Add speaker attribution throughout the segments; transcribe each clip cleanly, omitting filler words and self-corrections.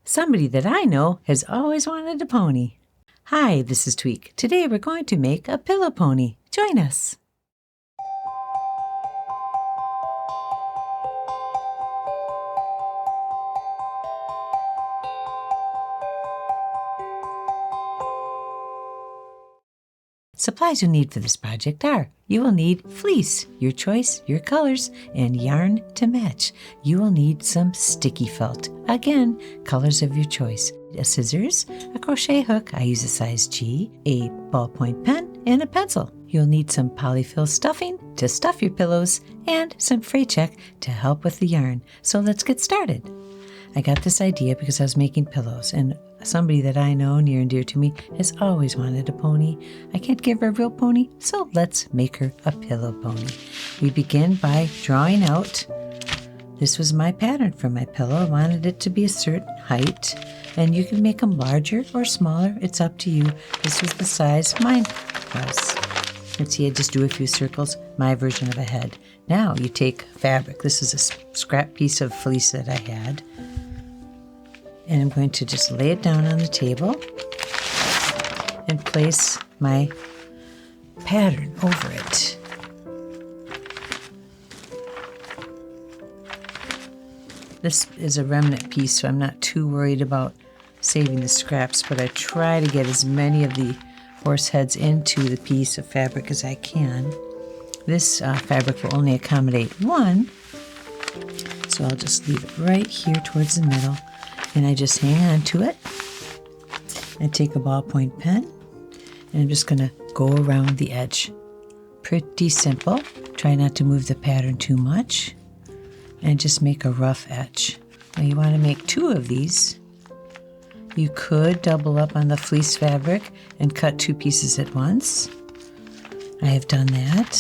Speaker 1: Somebody that I know has always wanted a pony. Hi, this is Tweek. Today we're going to make a pillow pony. Join us. Supplies you'll need for this project are: you will need fleece, your choice, your colors, and yarn to match. You will need some sticky felt, again, colors of your choice, a scissors, a crochet hook, I use a size G, a ballpoint pen, and a pencil. You'll need some Poly-Fil stuffing to stuff your pillows, and some Fray check to help with the yarn. So let's get started. I got this idea because I was making pillows, and somebody that I know near and dear to me has always wanted a pony. I can't give her a real pony, so let's make her a pillow pony. We begin by drawing out. This was my pattern for my pillow. I wanted it to be a certain height, and you can make them larger or smaller. It's up to you. This was the size mine was. Let's see, I just do a few circles, my version of a head. Now you take fabric. This is a scrap piece of fleece that I had. And I'm going to just lay it down on the table and place my pattern over it. This is a remnant piece, so I'm not too worried about saving the scraps, but I try to get as many of the horse heads into the piece of fabric as I can. This fabric will only accommodate one, so I'll just leave it right here towards the middle. And I just hang on to it. I take a ballpoint pen, and I'm just going to go around the edge. Pretty simple. Try not to move the pattern too much, and just make a rough edge. Now you want to make 2 of these. You could double up on the fleece fabric and cut 2 pieces at once. I have done that.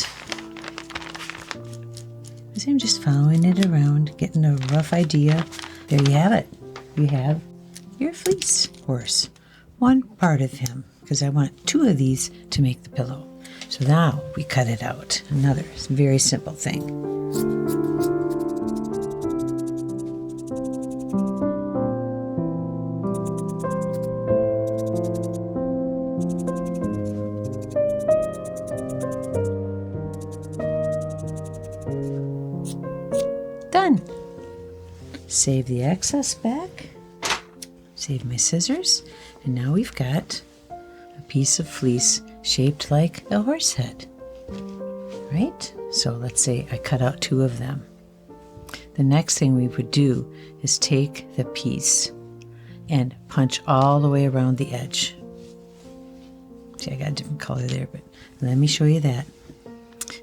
Speaker 1: So I'm just following it around, getting a rough idea. There you have it. You have your fleece horse, one part of him, because I want 2 of these to make the pillow. So now we cut it out. Another very simple thing. Done. Save the excess back, save my scissors, and now we've got a piece of fleece shaped like a horse head, right? So let's say I cut out 2 of them. The next thing we would do is take the piece and punch all the way around the edge. See, I got a different color there, but let me show you that.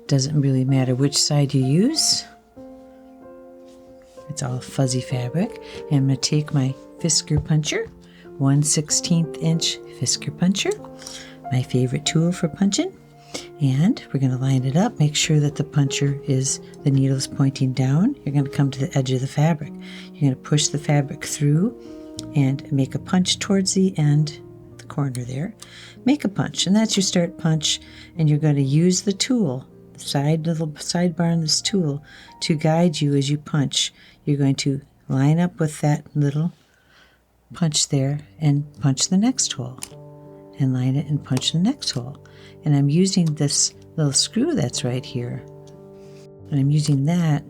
Speaker 1: Doesn't really matter which side you use. It's all fuzzy fabric. And I'm going to take my Fiskars puncher, 1/16 inch Fiskars puncher, my favorite tool for punching. And we're going to line it up, make sure that the puncher is, the needle is pointing down. You're going to come to the edge of the fabric. You're going to push the fabric through and make a punch towards the end, the corner there. Make a punch, and that's your start punch. And you're going to use the tool, the little sidebar on this tool, to guide you as you punch. You're going to line up with that little punch there and punch the next hole, and line it and punch the next hole. And I'm using this little screw that's right here, and I'm using that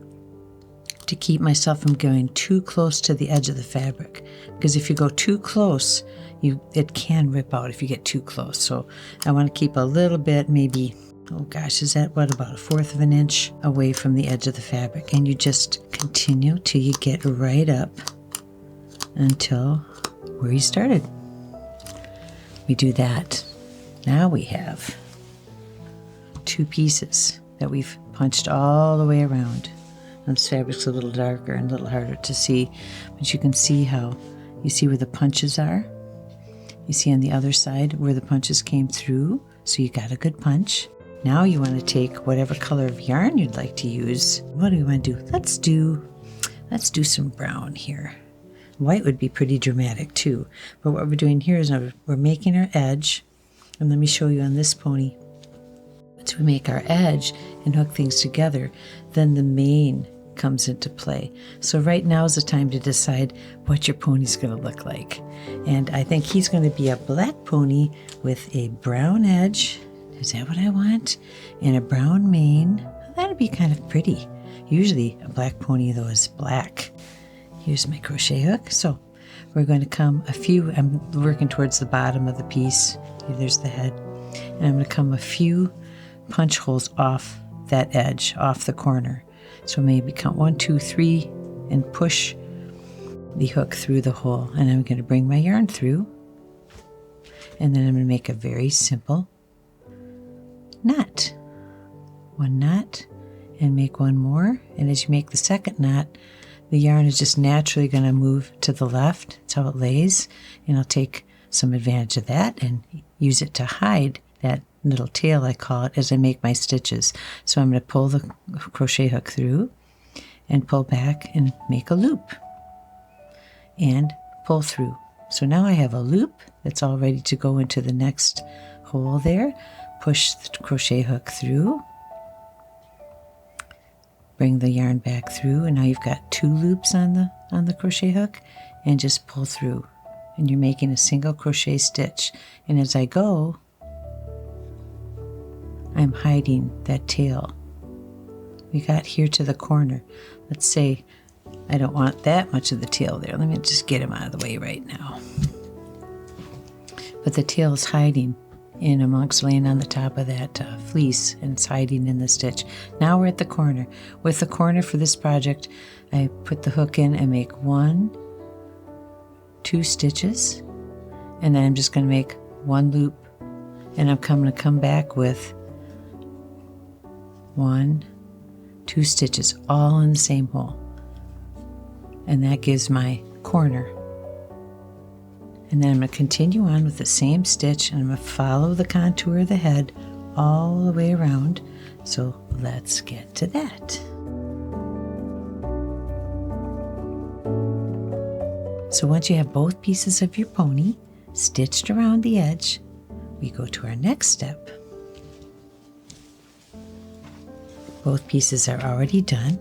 Speaker 1: to keep myself from going too close to the edge of the fabric, because if you go too close, it can rip out if you get too close. So I want to keep a little bit, maybe, oh gosh, is that what, about 1/4 of an inch away from the edge of the fabric. And you just continue till you get right up until where you started. We do that. Now we have 2 pieces that we've punched all the way around. This fabric's a little darker and a little harder to see, but you can see how, you see where the punches are? You see on the other side where the punches came through, so you got a good punch. Now you want to take whatever color of yarn you'd like to use. What do we want to do? Let's do some brown here. White would be pretty dramatic too. But what we're doing here is we're making our edge. And let me show you on this pony. Once we make our edge and hook things together, then the main comes into play. So right now is the time to decide what your pony's going to look like. And I think he's going to be a black pony with a brown edge. Is that what I want? And a brown mane. Well, that'd be kind of pretty. Usually a black pony though is black. Here's my crochet hook. So we're going to come I'm working towards the bottom of the piece. There's the head. And I'm going to come a few punch holes off that edge, off the corner. So maybe count 1, 2, 3 and push the hook through the hole. And I'm going to bring my yarn through. And then I'm going to make a very simple knot. One knot and make one more. And as you make the second knot, the yarn is just naturally going to move to the left. That's how it lays. And I'll take some advantage of that and use it to hide that little tail, I call it, as I make my stitches. So I'm going to pull the crochet hook through and pull back and make a loop and pull through. So now I have a loop that's all ready to go into the next hole there. Push the crochet hook through, bring the yarn back through, and now you've got 2 loops on the crochet hook, and just pull through. And you're making a single crochet stitch. And as I go, I'm hiding that tail. We got here to the corner. Let's say I don't want that much of the tail there. Let me just get him out of the way right now. But the tail is hiding in amongst, laying on the top of that fleece, and it's hiding in the stitch. Now we're at the corner. With the corner for this project, I put the hook in and make 1, 2 stitches, and then I'm just going to make 1 loop, and I'm going to come back with 1, 2 stitches, all in the same hole, and that gives my corner. And then I'm going to continue on with the same stitch, and I'm going to follow the contour of the head all the way around. So let's get to that. So once you have both pieces of your pony stitched around the edge, we go to our next step. Both pieces are already done,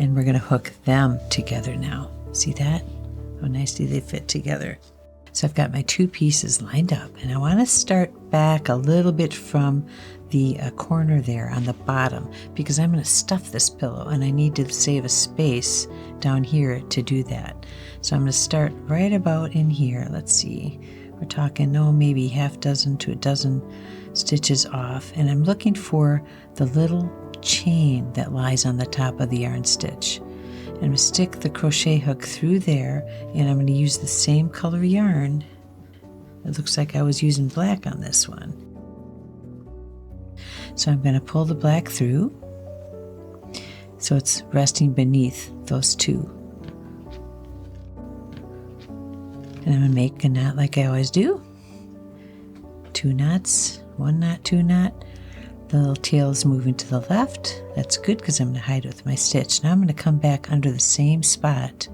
Speaker 1: and we're going to hook them together now. See that? How nicely they fit together. So I've got my 2 pieces lined up, and I want to start back a little bit from the corner there on the bottom, because I'm going to stuff this pillow and I need to save a space down here to do that. So I'm going to start right about in here. Let's see, we're talking maybe half dozen to a dozen stitches off, and I'm looking for the little chain that lies on the top of the yarn stitch. I'm going to stick the crochet hook through there, and I'm going to use the same color yarn. It looks like I was using black on this one. So I'm going to pull the black through so it's resting beneath those 2. And I'm going to make a knot like I always do. 2 knots, 1 knot, 2 knot. The little tail is moving to the left. That's good because I'm going to hide it with my stitch. Now I'm going to come back under the same spot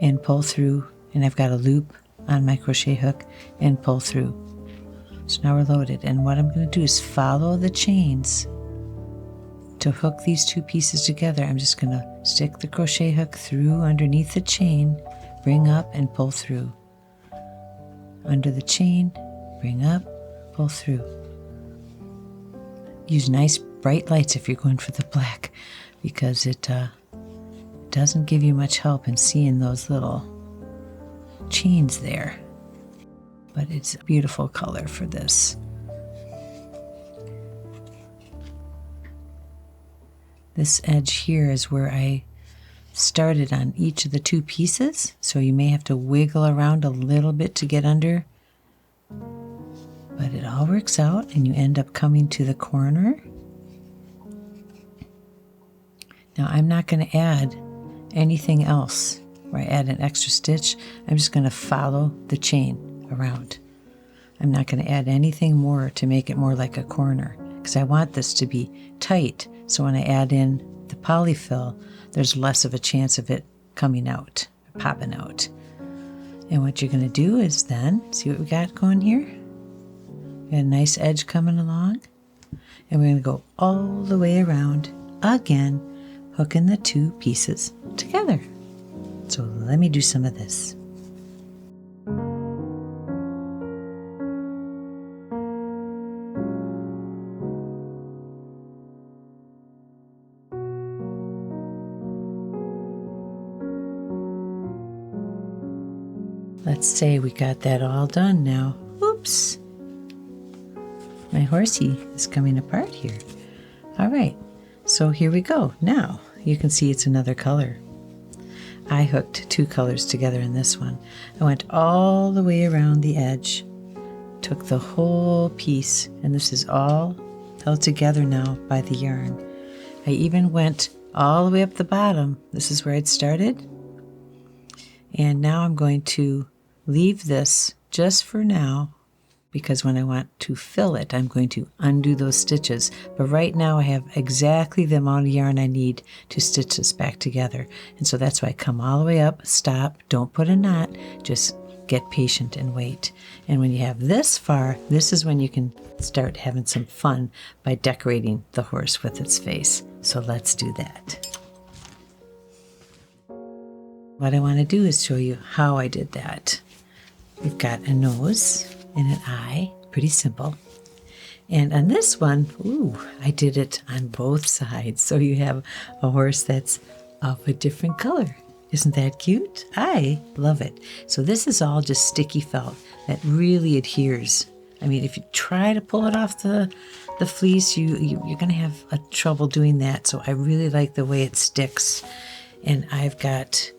Speaker 1: and pull through, and I've got a loop on my crochet hook and pull through. So now we're loaded, and what I'm going to do is follow the chains to hook these 2 pieces together. I'm just going to stick the crochet hook through underneath the chain, bring up and pull through. Under the chain, bring up, pull through. Use nice bright lights if you're going for the black, because it doesn't give you much help in seeing those little chains there. But it's a beautiful color for this. This edge here is where I started on each of the 2 pieces, so you may have to wiggle around a little bit to get under. But it all works out, and you end up coming to the corner. Now I'm not going to add anything else where I add an extra stitch. I'm just going to follow the chain around. I'm not going to add anything more to make it more like a corner, because I want this to be tight, so when I add in the Poly-Fil, there's less of a chance of it coming out, popping out. And what you're going to do is then, see what we got going here? Got a nice edge coming along, and we're going to go all the way around again, hooking the two pieces together. So let me do some of this. Let's say we got that all done now. Oops. My horsey is coming apart here. All right, so here we go. Now you can see it's another color. I hooked two colors together in this one. I went all the way around the edge, took the whole piece, and this is all held together now by the yarn. I even went all the way up the bottom. This is where I'd started. And now I'm going to leave this just for now, because when I want to fill it, I'm going to undo those stitches. But right now I have exactly the amount of yarn I need to stitch this back together. And so that's why I come all the way up, stop, don't put a knot, just get patient and wait. And when you have this far, this is when you can start having some fun by decorating the horse with its face. So let's do that. What I want to do is show you how I did that. We've got a nose and an eye, pretty simple. And on this one, ooh, I did it on both sides. So you have a horse that's of a different color. Isn't that cute? I love it. So this is all just sticky felt that really adheres. I mean, if you try to pull it off the fleece, you're going to have a trouble doing that. So I really like the way it sticks. And I've got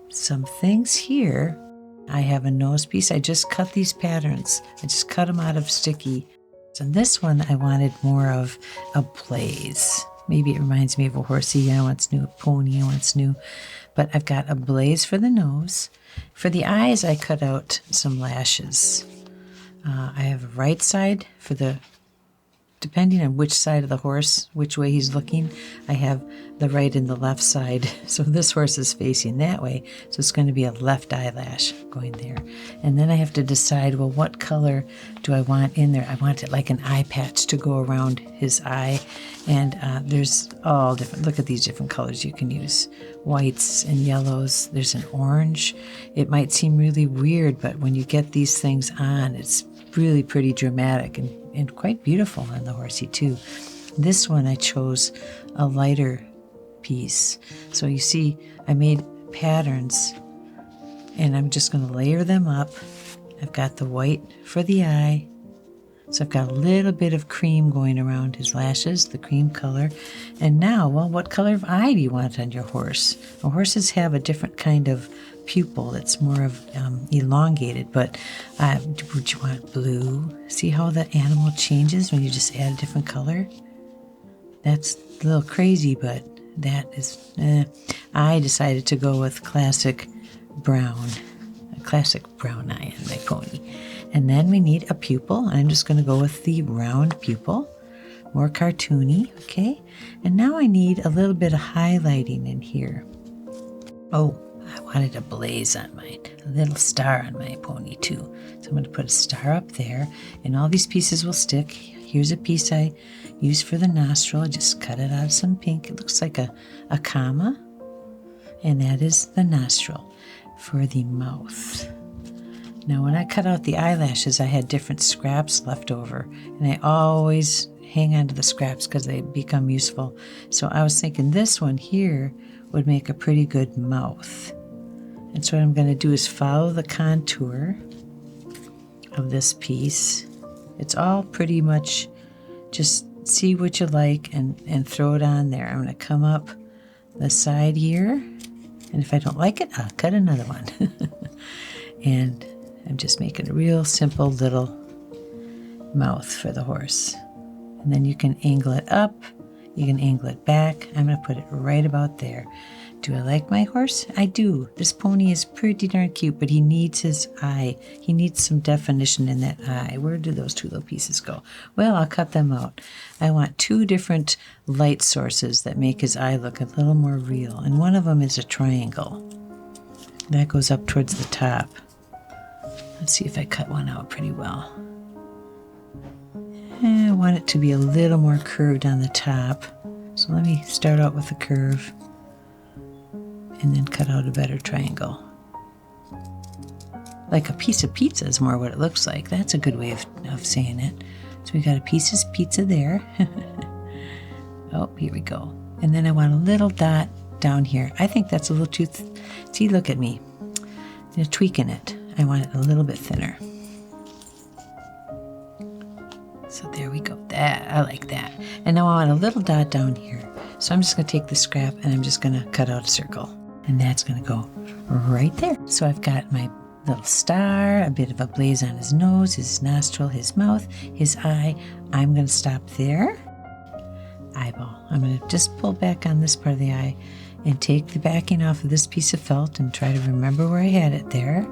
Speaker 1: some things here. I have a nose piece. I just cut these patterns. I just cut them out of sticky. And this one, I wanted more of a blaze. Maybe it reminds me of a horsey I once knew, a pony I once knew. But I've got a blaze for the nose. For the eyes, I cut out some lashes. I have a right side for the, depending on which side of the horse, which way he's looking, I have the right and the left side. So this horse is facing that way, so it's going to be a left eyelash going there. And then I have to decide, well, what color do I want in there? I want it like an eye patch to go around his eye. And there's all different, look at these different colors you can use. Whites and yellows. There's an orange. It might seem really weird, but when you get these things on, it's really pretty dramatic and quite beautiful on the horsey too. This one I chose a lighter piece. So you see I made patterns and I'm just going to layer them up. I've got the white for the eye. So I've got a little bit of cream going around his lashes, the cream color. And now, well, what color of eye do you want on your horse? Well, horses have a different kind of pupil that's more of elongated, but would you want blue? See how the animal changes when you just add a different color? That's a little crazy, but that is, I decided to go with classic brown, a classic brown eye on my pony. And then we need a pupil. I'm just going to go with the round pupil, more cartoony, okay? And now I need a little bit of highlighting in here. Oh, I wanted a blaze on mine, a little star on my pony too. So I'm going to put a star up there, and all these pieces will stick. Here's a piece I used for the nostril. I just cut it out of some pink. It looks like a comma, and that is the nostril. For the mouth. Now when I cut out the eyelashes, I had different scraps left over, and I always hang on to the scraps because they become useful. So I was thinking this one here would make a pretty good mouth. And so what I'm going to do is follow the contour of this piece. It's all pretty much just see what you like and throw it on there. I'm going to come up the side here, and if I don't like it, I'll cut another one. And I'm just making a real simple little mouth for the horse. And then you can angle it up, you can angle it back. I'm going to put it right about there. Do I like my horse? I do. This pony is pretty darn cute, but he needs his eye. He needs some definition in that eye. Where do those two little pieces go? Well, I'll cut them out. I want two different light sources that make his eye look a little more real. And one of them is a triangle. That goes up towards the top. Let's see if I cut one out pretty well. I want it to be a little more curved on the top. So let me start out with a curve and then cut out a better triangle. Like a piece of pizza is more what it looks like. That's a good way of saying it. So we got a piece of pizza there. Oh, here we go. And then I want a little dot down here. I think that's a little too, see, look at me. I'm tweaking it. I want it a little bit thinner. So there we go. That, I like that. And now I want a little dot down here. So I'm just going to take the scrap and I'm just going to cut out a circle. And that's going to go right there. So I've got my little star, a bit of a blaze on his nose, his nostril, his mouth, his eye. I'm going to stop there. Eyeball. I'm going to just pull back on this part of the eye and take the backing off of this piece of felt and try to remember where I had it there.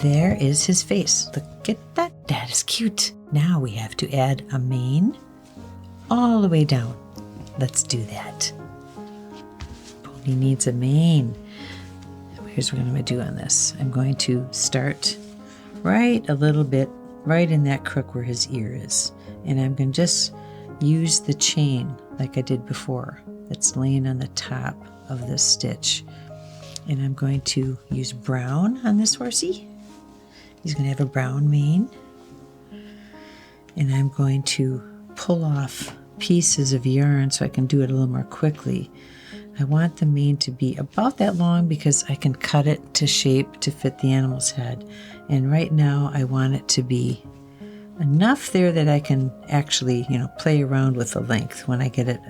Speaker 1: There is his face. Look at that. That is cute. Now we have to add a mane all the way down. Let's do that. Pony needs a mane. Here's what I'm going to do on this. I'm going to start right a little bit, right in that crook where his ear is. And I'm going to just use the chain like I did before that's laying on the top of this stitch. And I'm going to use brown on this horsey. He's going to have a brown mane. And I'm going to pull off pieces of yarn so I can do it a little more quickly. I want the mane to be about that long because I can cut it to shape to fit the animal's head. And right now I want it to be enough there that I can actually, play around with the length when I get it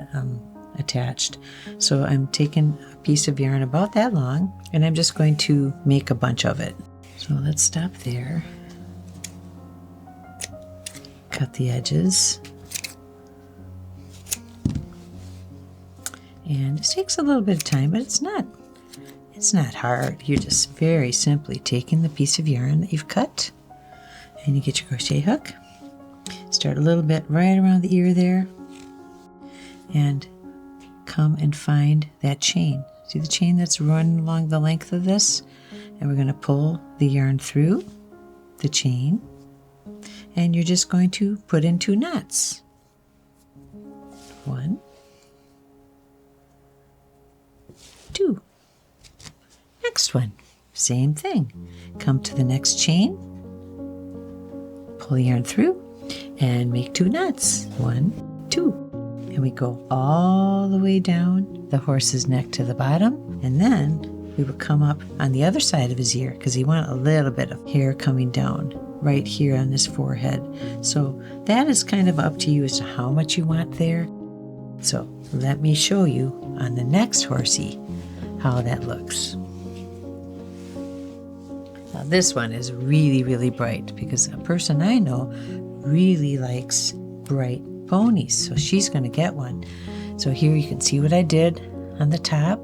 Speaker 1: attached. So I'm taking a piece of yarn about that long and I'm just going to make a bunch of it. So let's stop there. Cut the edges. And this takes a little bit of time, but it's not hard. You're just very simply taking the piece of yarn that you've cut and you get your crochet hook. Start a little bit right around the ear there and come and find that chain. See the chain that's running along the length of this? And we're going to pull the yarn through the chain and you're just going to put in 2 knots. 1, 2. Next one, same thing. Come to the next chain, pull the yarn through and make 2 knots. 1, 2. And we go all the way down the horse's neck to the bottom, and then we will come up on the other side of his ear because you want a little bit of hair coming down right here on his forehead. So that is kind of up to you as to how much you want there. So let me show you on the next horsey how that looks. Now this one is really, really bright because a person I know really likes bright ponies. So she's going to get one. So here you can see what I did on the top.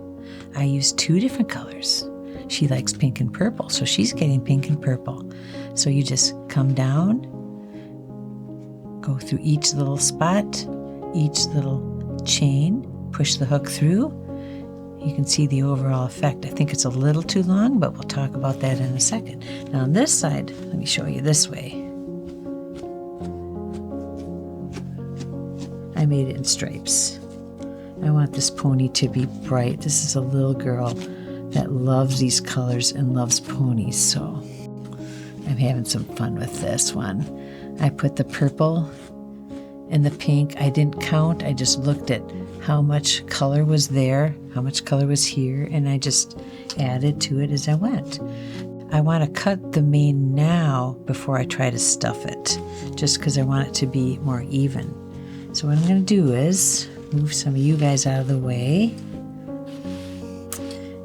Speaker 1: I used 2 different colors. She likes pink and purple, so she's getting pink and purple. So you just come down, go through each little spot, each little chain, push the hook through. You can see the overall effect. I think it's a little too long, but we'll talk about that in a second. Now on this side, let me show you this way. I made it in stripes. I want this pony to be bright. This is a little girl that loves these colors and loves ponies, so I'm having some fun with this one. I put the purple and the pink. I didn't count. I just looked at how much color was there, how much color was here, and I just added to it as I went. I want to cut the mane now before I try to stuff it, just because I want it to be more even. So what I'm going to do is move some of you guys out of the way.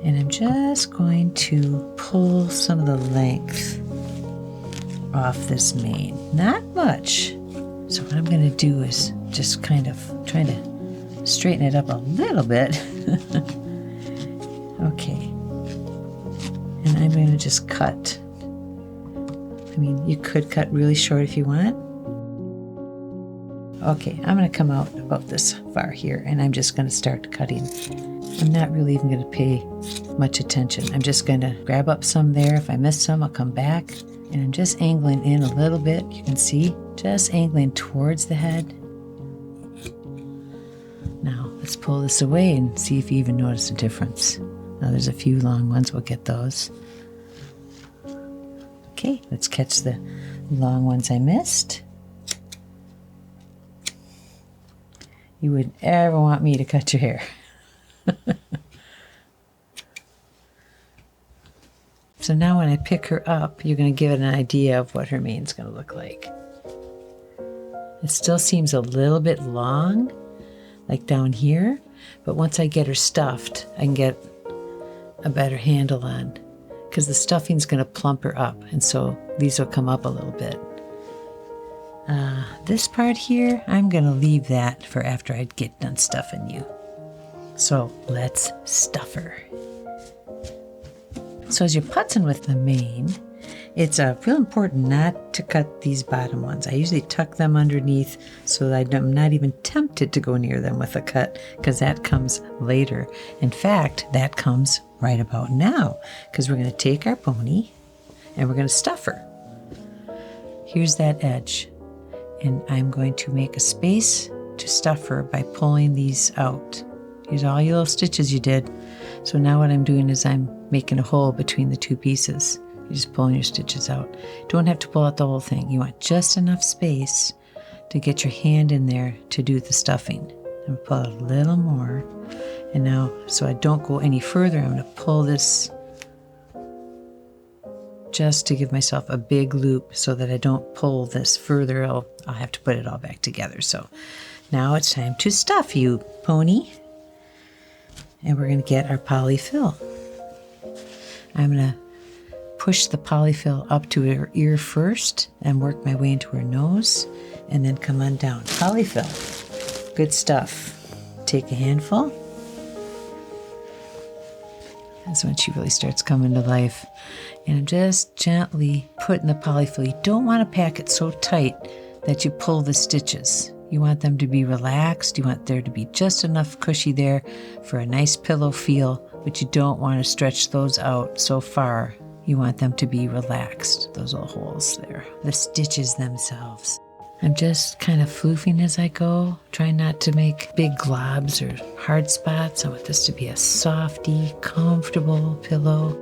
Speaker 1: And I'm just going to pull some of the length off this mane. Not much. So what I'm going to do is just kind of try to straighten it up a little bit. Okay. And I'm going to just cut. I mean, you could cut really short if you want. Okay, I'm going to come out about this far here, and I'm just going to start cutting. I'm not really even going to pay much attention. I'm just going to grab up some there. If I miss some, I'll come back. And I'm just angling in a little bit. You can see, just angling towards the head. Now, let's pull this away and see if you even notice a difference. Now, there's a few long ones. We'll get those. Okay, let's catch the long ones I missed. You wouldn't ever want me to cut your hair. So now when I pick her up, you're going to give it an idea of what her mane's going to look like. It still seems a little bit long, like down here, but once I get her stuffed, I can get a better handle on, because the stuffing's going to plump her up, and so these will come up a little bit. This part here, I'm going to leave that for after I get done stuffing you. So let's stuff her. So as you're putzing with the mane, it's real important not to cut these bottom ones. I usually tuck them underneath so that I'm not even tempted to go near them with a cut, because that comes later. In fact, that comes right about now, because we're going to take our pony and we're going to stuff her. Here's that edge, and I'm going to make a space to stuff her by pulling these out. Here's all your little stitches you did. So now what I'm doing is I'm making a hole between the two pieces. You're just pulling your stitches out. Don't have to pull out the whole thing. You want just enough space to get your hand in there to do the stuffing. I'm going to pull out a little more. And now, so I don't go any further, I'm going to pull this just to give myself a big loop so that I don't pull this further. I'll have to put it all back together. So now it's time to stuff you, pony. And we're going to get our Poly-Fil. I'm going to push the Poly-Fil up to her ear first and work my way into her nose, and then come on down. Poly-Fil, good stuff. Take a handful. That's when she really starts coming to life. And I'm just gently putting the Poly-Fil. You don't want to pack it so tight that you pull the stitches. You want them to be relaxed. You want there to be just enough cushy there for a nice pillow feel, but you don't want to stretch those out so far. You want them to be relaxed, those little holes there, the stitches themselves. I'm just kind of floofing as I go, trying not to make big globs or hard spots. I want this to be a softy, comfortable pillow.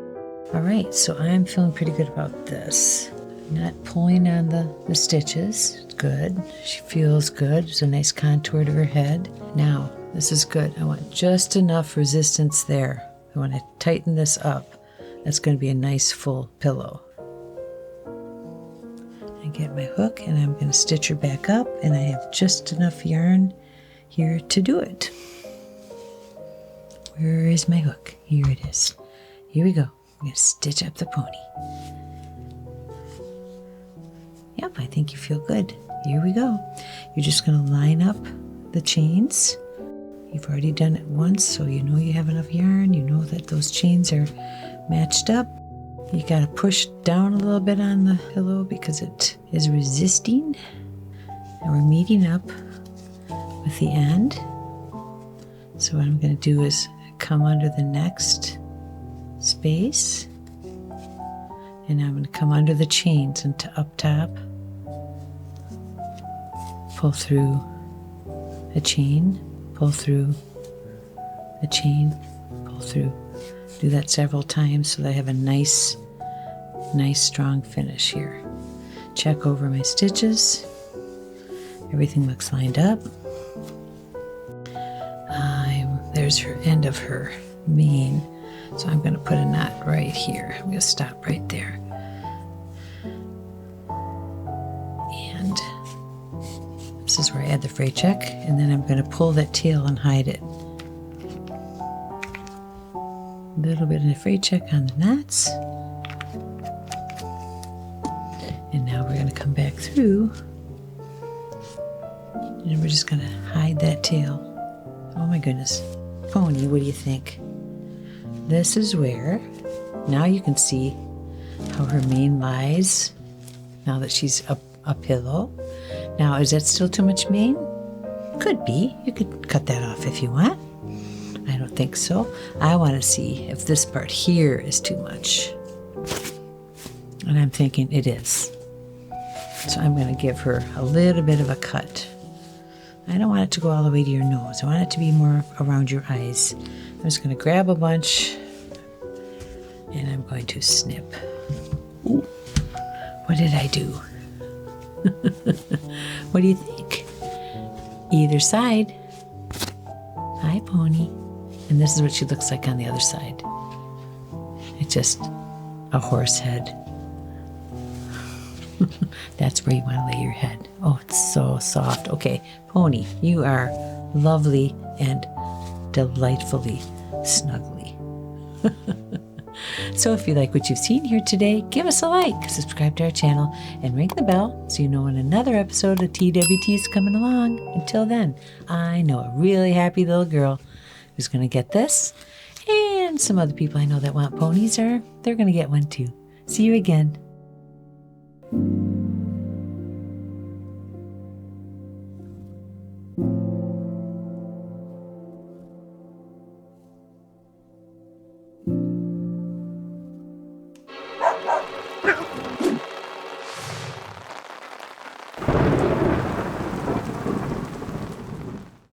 Speaker 1: All right, so I'm feeling pretty good about this. Not pulling on the stitches. Good. She feels good. There's a nice contour to her head. Now, this is good. I want just enough resistance there. I want to tighten this up. That's going to be a nice full pillow. I get my hook and I'm going to stitch her back up, and I have just enough yarn here to do it. Where is my hook? Here it is. Here we go. I'm going to stitch up the pony. Yep, I think you feel good. Here we go. You're just going to line up the chains. You've already done it once, so you know you have enough yarn. You know that those chains are matched up. You got to push down a little bit on the pillow because it is resisting. And we're meeting up with the end. So what I'm going to do is come under the next space. And I'm going to come under the chains into up top. Pull through a chain, pull through a chain, pull through. Do that several times so that I have a nice strong finish here. Check over my stitches. Everything looks lined up. There's her end of her mane. So I'm going to put a knot right here. I'm going to stop right there. And this is where I add the fray check, and then I'm going to pull that tail and hide it. A little bit of the fray check on the knots. And now we're going to come back through, and we're just going to hide that tail. Oh my goodness. Pony, what do you think? This is where Now you can see how her mane lies now that she's a pillow. Now, is that still too much mane? Could be. You could cut that off if you want. I don't think so. I want to see if this part here is too much. And I'm thinking it is. So I'm going to give her a little bit of a cut. I don't want it to go all the way to your nose. I want it to be more around your eyes. I'm just going to grab a bunch and I'm going to snip. Ooh, what did I do? What do you think? Either side. Hi, Pony. And this is what she looks like on the other side. It's just a horse head. That's where you want to lay your head. Oh, it's so soft. Okay, Pony, you are lovely and delightfully snuggly. So if you like what you've seen here today, give us a like, subscribe to our channel, and ring the bell so you know when another episode of TWT is coming along. Until then, I know a really happy little girl who's going to get this, and some other people I know that want ponies they're going to get one too. See you again.